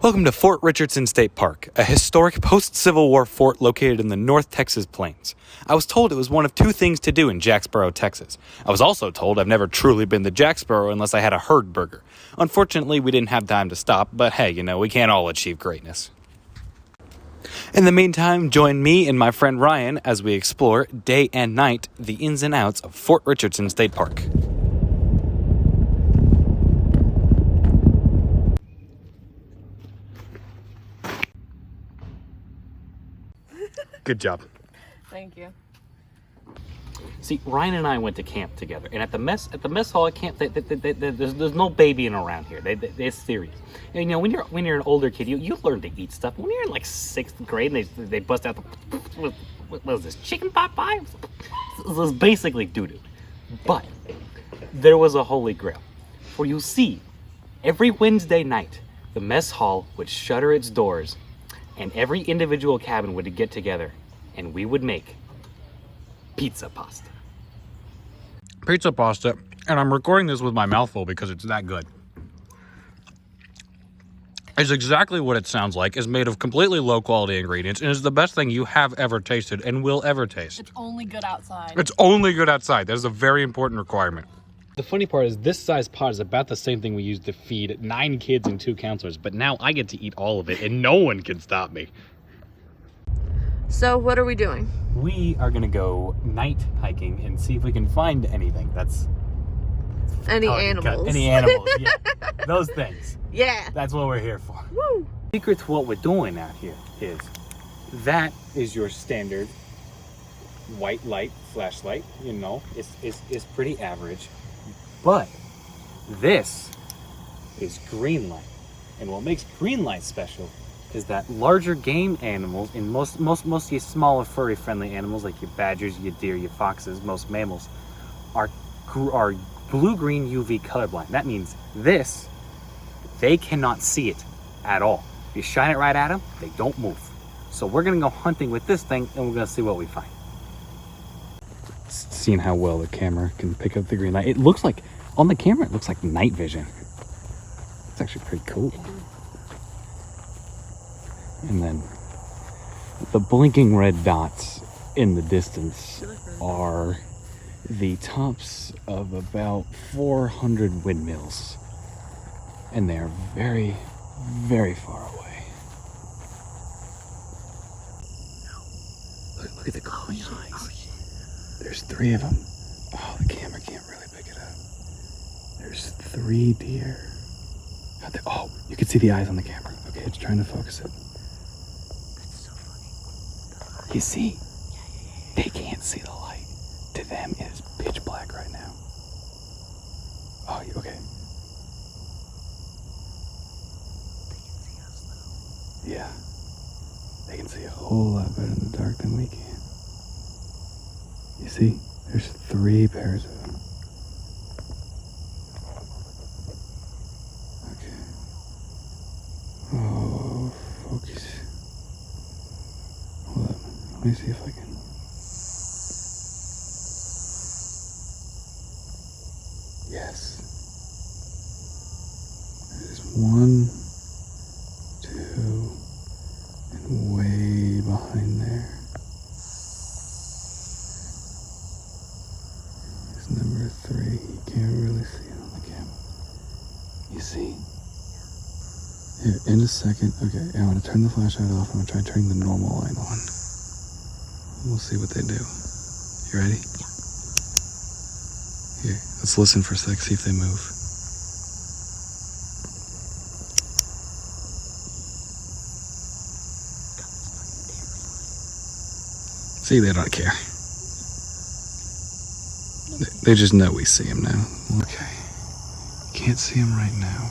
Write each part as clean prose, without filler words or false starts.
Welcome to Fort Richardson State Park, a historic post-Civil War fort located in the North Texas Plains. I was told it was one of two things to do in Jacksboro, Texas. I was also told I've never truly been to Jacksboro unless I had a herd burger. Unfortunately, we didn't have time to stop, but hey, we can't all achieve greatness. In the meantime, join me and my friend Ryan as we explore, day and night, the ins and outs of Fort Richardson State Park. Good job. Thank you. See, Ryan and I went to camp together, and at the mess hall at camp, there's no babying around here. It's serious. And, when you're an older kid, you learn to eat stuff. When you're in like 6th grade, and they bust out what was this, chicken pot pie? It was basically doo-doo. But there was a holy grail. For you see, every Wednesday night, the mess hall would shutter its doors, and every individual cabin would get together, and we would make pizza pasta. Pizza pasta, and I'm recording this with my mouth full because it's that good. It's exactly what it sounds like. It's made of completely low-quality ingredients, and it's the best thing you have ever tasted and will ever taste. It's only good outside. It's only good outside. That is a very important requirement. The funny part is this size pot is about the same thing we used to feed 9 kids and 2 counselors, but now I get to eat all of it, and no one can stop me. So what are we doing? We are gonna go night hiking and see if we can find anything. That's Any animals. Any animals, yeah. Those things. Yeah. That's what we're here for. Woo! The secret to what we're doing out here is that is your standard white light flashlight. It's pretty average. But this is green light. And what makes green light special is that larger game animals, and most of your smaller furry friendly animals like your badgers, your deer, your foxes, most mammals are blue-green UV colorblind. That means they cannot see it at all. If you shine it right at them, they don't move. So we're gonna go hunting with this thing and we're gonna see what we find. Seeing how well the camera can pick up the green light. It looks like, on the camera, it looks like night vision. It's actually pretty cool. And then the blinking red dots in the distance are the tops of about 400 windmills. And they are very, very far away. Look at the glowing eyes. There's 3 of them. Oh, the camera can't really pick it up. There's 3 deer. Oh, you can see the eyes on the camera. Okay, it's trying to focus it. That's so funny. You see? They can't see the light. To them, it is pitch black right now. Oh, okay. They can see us though. Yeah. They can see a whole lot better in the dark than we can. You see? There's 3 pairs of them. Okay. Oh, focus. Hold up. Let me see if I can. Yes. There's 1, 2, and way behind there. Number 3, you can't really see it on the camera. You see? Here, in a second. Okay, I'm gonna turn the flashlight off. I'm gonna try turning the normal light on. We'll see what they do. You ready? Yeah. Here, let's listen for a sec, see if they move. See, they don't care. They just know we see him now. Okay. Can't see him right now.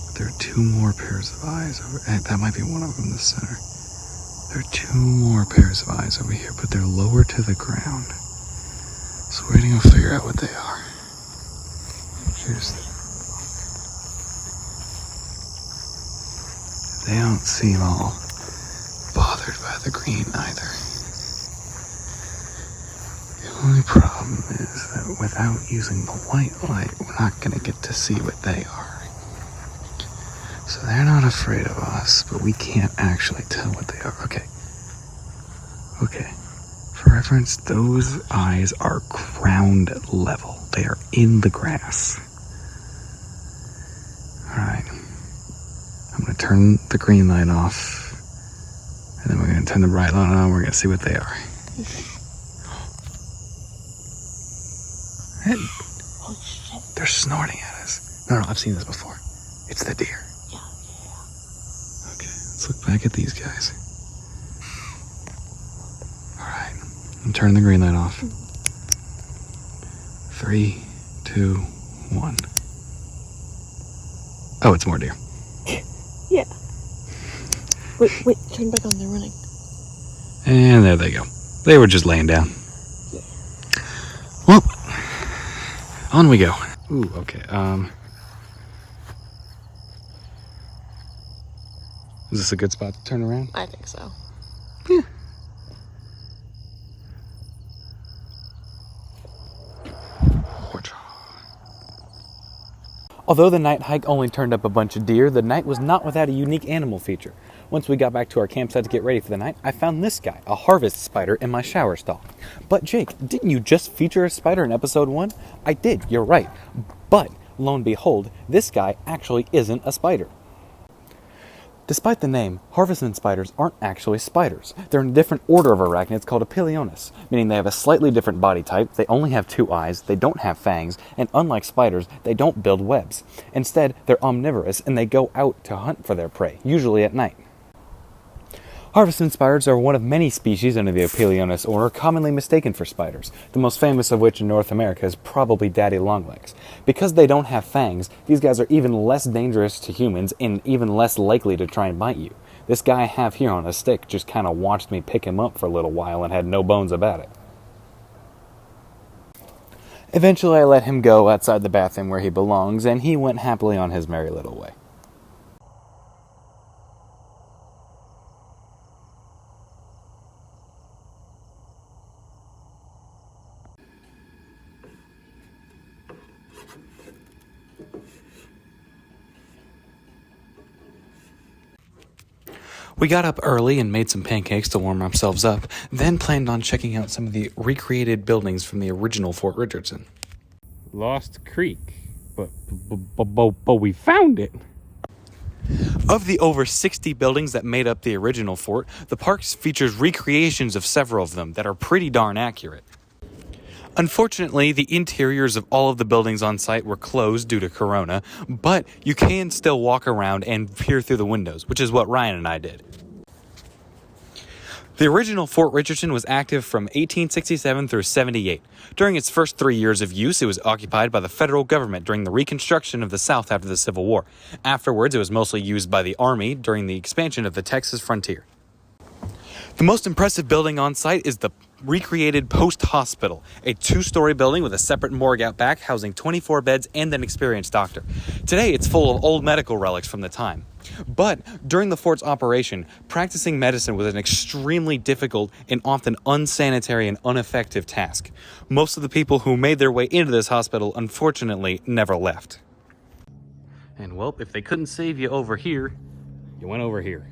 But there are 2 more pairs of eyes over. That might be one of them in the center. There are 2 more pairs of eyes over here, but they're lower to the ground. So we're gonna go figure out what they are. They don't seem all bothered by the green either. The only problem is that without using the white light, we're not going to get to see what they are. So they're not afraid of us, but we can't actually tell what they are. Okay. Okay. For reference, those eyes are ground level. They are in the grass. Alright. I'm going to turn the green light off. And then we're going to turn the bright light on. We're going to see what they are. Oh shit. They're snorting at us. No, I've seen this before. It's the deer. Yeah. Okay, let's look back at these guys. Alright, I'm turning the green light off. 3, 2, 1. Oh, it's more deer. Yeah. Wait, turn back on, they're running. And there they go. They were just laying down. Yeah. Well, on we go. Ooh, okay, is this a good spot to turn around? I think so. Yeah. Although the night hike only turned up a bunch of deer, the night was not without a unique animal feature. Once we got back to our campsite to get ready for the night, I found this guy, a harvest spider, in my shower stall. But Jake, didn't you just feature a spider in episode 1? I did, you're right. But, lo and behold, this guy actually isn't a spider. Despite the name, harvestman spiders aren't actually spiders. They're in a different order of arachnids called Epilionis, meaning they have a slightly different body type, they only have 2 eyes, they don't have fangs, and unlike spiders, they don't build webs. Instead, they're omnivorous and they go out to hunt for their prey, usually at night. Harvestman spiders are one of many species under the Epilionis order commonly mistaken for spiders, the most famous of which in North America is probably daddy longlegs. Because they don't have fangs, these guys are even less dangerous to humans and even less likely to try and bite you. This guy I have here on a stick just kind of watched me pick him up for a little while and had no bones about it. Eventually I let him go outside the bathroom where he belongs, and he went happily on his merry little way. We got up early and made some pancakes to warm ourselves up, then planned on checking out some of the recreated buildings from the original Fort Richardson. Lost Creek, but we found it. Of the over 60 buildings that made up the original fort, the park features recreations of several of them that are pretty darn accurate. Unfortunately, the interiors of all of the buildings on site were closed due to Corona, but you can still walk around and peer through the windows, which is what Ryan and I did. The original Fort Richardson was active from 1867 through 78. During its first 3 years of use, it was occupied by the federal government during the Reconstruction of the South after the Civil War. Afterwards, it was mostly used by the Army during the expansion of the Texas frontier. The most impressive building on site is the recreated Post Hospital, a 2-story building with a separate morgue out back housing 24 beds and an experienced doctor. Today, it's full of old medical relics from the time. But during the fort's operation, practicing medicine was an extremely difficult and often unsanitary and ineffective task. Most of the people who made their way into this hospital, unfortunately, never left. And well, if they couldn't save you over here, you went over here.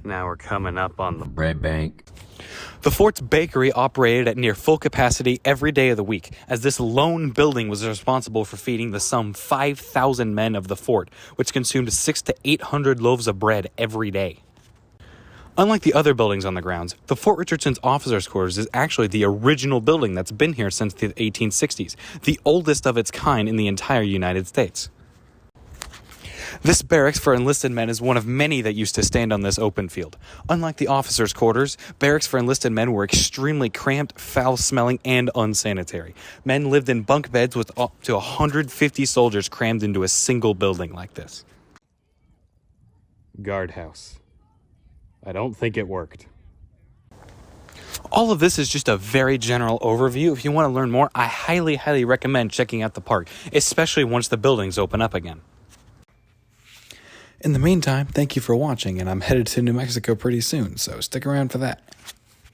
Now we're coming up on the bread bank. The fort's bakery operated at near full capacity every day of the week, as this lone building was responsible for feeding the some 5,000 men of the fort, which consumed 600 to 800 loaves of bread every day. Unlike the other buildings on the grounds, the Fort Richardson's officers' quarters is actually the original building that's been here since the 1860s, the oldest of its kind in the entire United States. This barracks for enlisted men is one of many that used to stand on this open field. Unlike the officers' quarters, barracks for enlisted men were extremely cramped, foul-smelling, and unsanitary. Men lived in bunk beds with up to 150 soldiers crammed into a single building like this. Guardhouse. I don't think it worked. All of this is just a very general overview. If you want to learn more, I highly recommend checking out the park, especially once the buildings open up again. In the meantime, thank you for watching, and I'm headed to New Mexico pretty soon, so stick around for that.